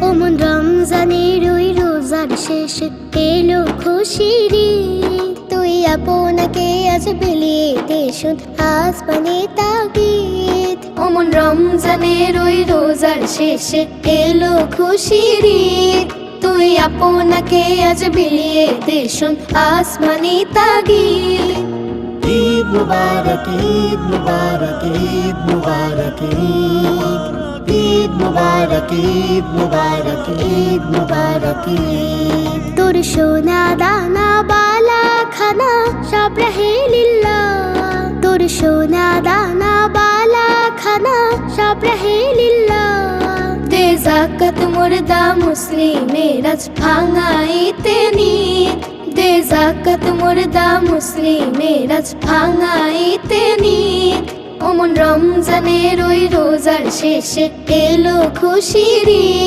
ওমন রমজানের ওই রোজার শেষে এলো খুশির ঈদ। তুই আপনাকে আজ বিলিয়ে দে শুধ আসমানে তাগিদ। ওমন রমজানের ওই রোজার শেষে এলো খুশির ঈদ। তুই আপনাকে আজ বিলিয়ে দে শুধ আসমানে তাগিদ। ঈদ মুবারক, ঈদ মুবারক, ঈদ মুবারক, ঈদ মুবারক, ঈদ মুবারক, ঈদ মুবারক। তোর সোনা দানা বালা খানা সব রহে লিল্লাহ। তোর সোনা দানা বালা খানা সব রহে লিল্লাহ। দে যাকাত মুর্দা মুসলিমের আজ ভাঙাইতে নিদ। দে যাকাত মুর্দা মুসলিমের আজ ভাঙাইতে নিদ। ওমন রমজানের ওই রোজার শেষে এলো খুশির ঈদ।